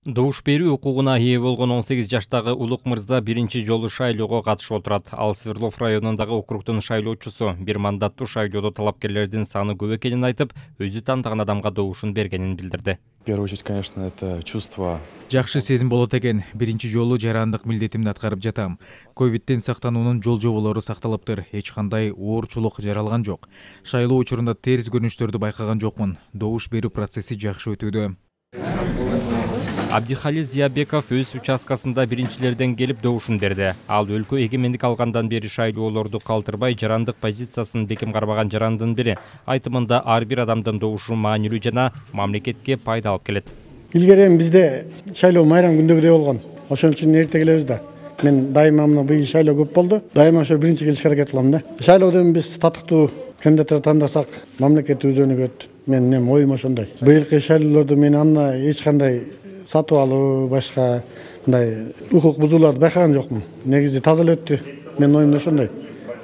Добуш берүү укугуна ээ болгон 18 жаштагы Улук мырза биринчи жолу шайлоого катышып отурат. Ал Свердлов районундагы округдун шайлоочусу. Бир мандаттуу шайлоодо талапкерлердин саны көп экенин айтып, өзү тандаган адамга добушун бергенин билдирди. В первую очередь, конечно, это чувство. Жакшы сезим болот экен. Биринчи жолу жарандык милдетимди аткарып жатам. Ковидтен сактануунун жол-жоболору сакталыптыр. Эч кандай оорчулук жаралган жок. Шайлоо учурунда терс көрүнүштөрдү байкаган жокмун. Добуш берүү процесси жакшы өтүүдө. Абдихалил Зиябеков өз участкасында биринчилерден келип добушун берди. Ал өлкө эгемендик алгандан бери шайлоолорду калтырбай жарандык позициясын бекем кармаган жарандын бири. Айтымында ар бир адамдын добушу маанилүү жана мамлекетке пайда алып келет. Илгери бизде шайлоо майрам күндөгүдөй болгон. Ошон үчүн эрте келебиз да. Мен дайыма мына быйыл шайлоо көп болду. Дайыма ошо биринчи келишке аракет кылам да. Шайлоодон биз татыктуу кандидаттар тандасак, мамлекет өз өнүгөт. Менин оюм ошондой. Быйылкы шайлоолордо мен анда эч кандай сатып алуу, башка мындай укук бузууларды байкаган жокмун. Негизи таза эле өттү. Менин оюм ошондой.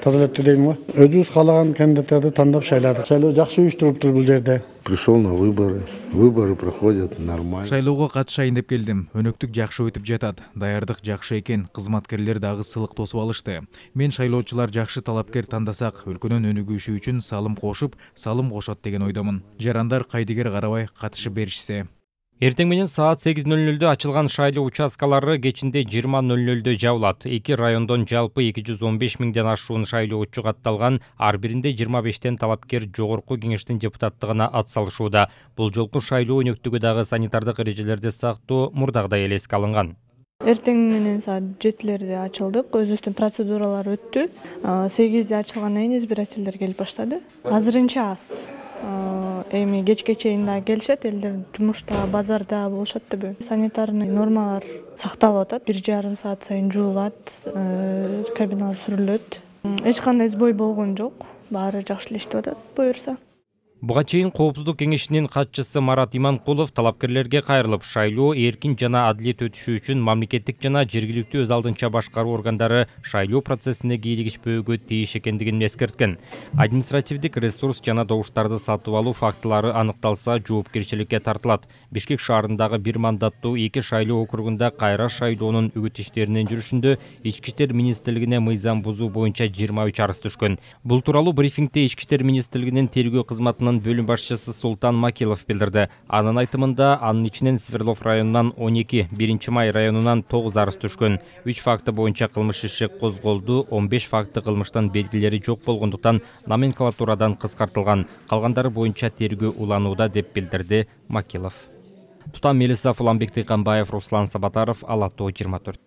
Таза эле өттү дейм го. Өзүбүз каалаган кандидаттарды тандап шайладык. Шайлоо жакшы уюштурулуптур бул жерде. Пришел на выборы. Выборы проходят нормально. Шайлоого катышайын деп келдим. Өнөктүк жакшы өтүп жатат. Даярдык жакшы экен. Кызматкерлер дагы сылык тосуп алышты. Мен шайлоочулар жакшы талапкер тандасак, өлкөнүн өнүгүшү үчүн салым кошуп, салым кошот деген ойдомун. Жарандар кайдыгер карабай катышып беришсе. Эртең менен саат 8:00 ачылган шайлоо участкалары кечинде 20:00 жабылат. Эки райондон жалпы 215 миңден ашуун шайлоочу катталган, ар биринде 25тен талапкер жогорку кеңештин депутаттыгына ат салышууда. Бул жолку шайлоо өнөктүгү дагы санитардык эрежелерди сактоо мурдагыдай эле эске алынган. Эртең менен саат 7:00 ачылдык. Өзүбүздүн процедуралар өттү. 8:00 ачылгандан кийин избирательдер келип баштады. Азырынча аз. Эми кечке чейин да келишет, элдер жумушта, базарда болушат деп. Санитарный нормалар сакталып атат. 1,5 саат сайын жуулат, кабиналар сүрүлөт. Эч кандай сбой болгон жок. Баары жакшы иштеп атат, буюрса. Буга чейин Коопсуздук кеңешинин катчысы Марат Иманкулов талапкерлерге кайрылып, шайлоо эркин жана адилет өтүшү үчүн мамлекеттик жана жергиликтүү өз алдынча башкаруу органдары шайлоо процессине кийлигишпөөгө тийиш экендигин эскерткен. Административдик ресурс жана добуштарды сатып алуу фактылары аныкталса, жоопкерчиликке тартылат. Бишкек шаарындагы бир мандаттуу 2 шайлоо округунда кайра шайлоонун үгүт иштеринин жүрүшүндө Ички иштер министрлигине мыйзам бузуу боюнча 23 арыз түшкөн. Бул тууралуу брифингде Ички иштер министрлигинин тергөө кызматынын бөлүм башчысы Султан Макилов билдирди. Анын айтымында, анын ичинен Свердлов районунан 12, 1 май районунан 9 арыз түшкөн. 3 факты боюнча кылмыш иши козголду, 15 факты кылмыштын белгилери жок болгондуктан номенклатурадан кыскартылган. Калгандары боюнча тергөө уланууда деп билдирди Макилов. Тутам Мелиса Фуламбек Тыйканбаев, Руслан Сабатаров, Ала Тоо 24.